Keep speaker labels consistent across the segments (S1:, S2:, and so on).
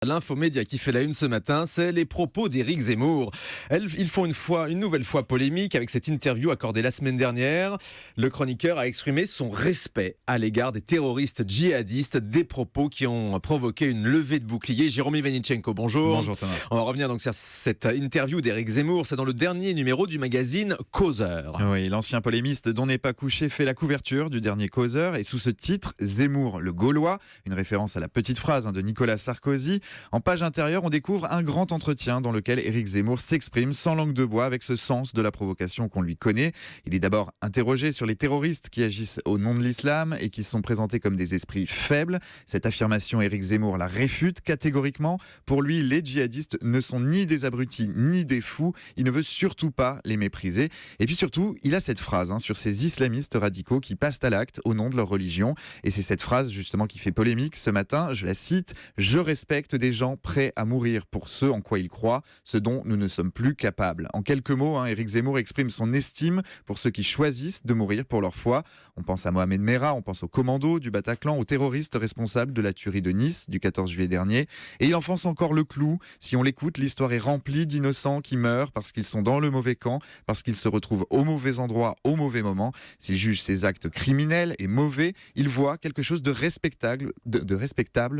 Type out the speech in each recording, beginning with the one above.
S1: L'infomédia qui fait la une ce matin, c'est les propos d'Éric Zemmour. Ils font une nouvelle fois polémique avec cette interview accordée la semaine dernière. Le chroniqueur a exprimé son respect à l'égard des terroristes djihadistes, des propos qui ont provoqué une levée de boucliers. Jérôme Ivanichenko, bonjour.
S2: Bonjour Thomas.
S1: On va revenir donc sur cette interview d'Éric Zemmour. C'est dans le dernier numéro du magazine Causeur.
S2: Oui, l'ancien polémiste dont n'est pas couché fait la couverture du dernier Causeur et sous ce titre, Zemmour le Gaulois, une référence à la petite phrase de Nicolas Sarkozy. En page intérieure, on découvre un grand entretien dans lequel Éric Zemmour s'exprime sans langue de bois avec ce sens de la provocation qu'on lui connaît. Il est d'abord interrogé sur les terroristes qui agissent au nom de l'islam et qui sont présentés comme des esprits faibles. Cette affirmation, Éric Zemmour la réfute catégoriquement. Pour lui, les djihadistes ne sont ni des abrutis ni des fous. Il ne veut surtout pas les mépriser. Et puis surtout, il a cette phrase sur ces islamistes radicaux qui passent à l'acte au nom de leur religion. Et c'est cette phrase justement qui fait polémique ce matin. Je la cite: « Je respecte des gens prêts à mourir pour ce en quoi ils croient, ce dont nous ne sommes plus capables. » En quelques mots, Éric Zemmour exprime son estime pour ceux qui choisissent de mourir pour leur foi. On pense à Mohamed Merah, on pense aux commandos du Bataclan, aux terroristes responsables de la tuerie de Nice du 14 juillet dernier. Et il enfonce encore le clou. Si on l'écoute, l'histoire est remplie d'innocents qui meurent parce qu'ils sont dans le mauvais camp, parce qu'ils se retrouvent au mauvais endroit, au mauvais moment. S'il juge ces actes criminels et mauvais, il voit quelque chose de respectable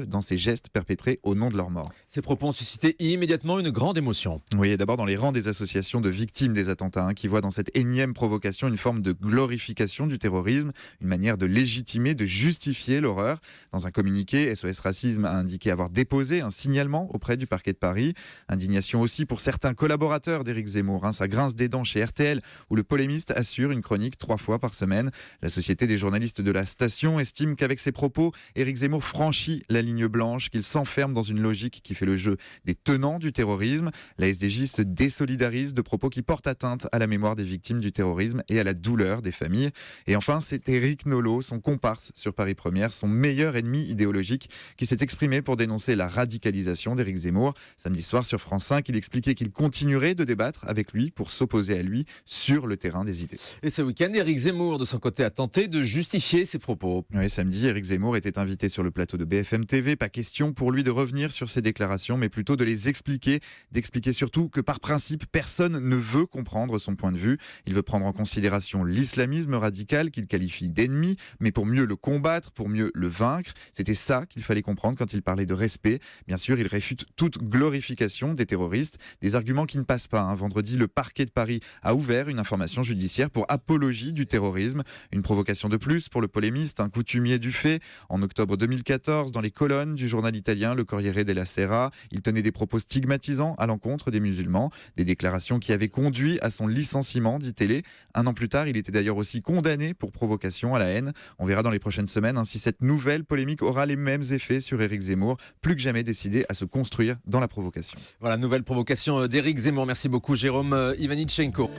S2: dans ces gestes perpétrés au nom de leur mort.
S1: Ces propos ont suscité immédiatement une grande émotion.
S2: Oui, d'abord dans les rangs des associations de victimes des attentats, qui voient dans cette énième provocation une forme de glorification du terrorisme, une manière de légitimer, de justifier l'horreur. Dans un communiqué, SOS Racisme a indiqué avoir déposé un signalement auprès du parquet de Paris. Indignation aussi pour certains collaborateurs d'Éric Zemmour. Ça grince des dents chez RTL, où le polémiste assure une chronique 3 fois par semaine. La Société des journalistes de la station estime qu'avec ses propos, Éric Zemmour franchit la ligne blanche, qu'il s'enferme dans une logique qui fait le jeu des tenants du terrorisme. La SDJ se désolidarise de propos qui portent atteinte à la mémoire des victimes du terrorisme et à la douleur des familles. Et enfin, c'est Éric Nolot, son comparse sur Paris Première, son meilleur ennemi idéologique, qui s'est exprimé pour dénoncer la radicalisation d'Éric Zemmour. Samedi soir sur France 5, il expliquait qu'il continuerait de débattre avec lui pour s'opposer à lui sur le terrain des idées.
S1: Et ce week-end, Éric Zemmour, de son côté, a tenté de justifier ses propos.
S2: Oui, samedi, Éric Zemmour était invité sur le plateau de BFM TV. Pas question pour lui de revenir sur ses déclarations, mais plutôt de les expliquer, d'expliquer surtout que par principe, personne ne veut comprendre son point de vue. Il veut prendre en considération l'islamisme radical qu'il qualifie d'ennemi, mais pour mieux le combattre, pour mieux le vaincre. C'était ça qu'il fallait comprendre quand il parlait de respect. Bien sûr, il réfute toute glorification des terroristes, des arguments qui ne passent pas. Vendredi, le parquet de Paris a ouvert une information judiciaire pour apologie du terrorisme. Une provocation de plus pour le polémiste, un coutumier du fait. En octobre 2014, dans les colonnes du journal italien Le Corriere della Sera, il tenait des propos stigmatisants à l'encontre des musulmans, des déclarations qui avaient conduit à son licenciement, dit-il. Un an plus tard, il était d'ailleurs aussi condamné pour provocation à la haine. On verra dans les prochaines semaines si cette nouvelle polémique aura les mêmes effets sur Éric Zemmour, plus que jamais décidé à se construire dans la provocation.
S1: Voilà, nouvelle provocation d'Éric Zemmour. Merci beaucoup Jérôme Ivanichenko.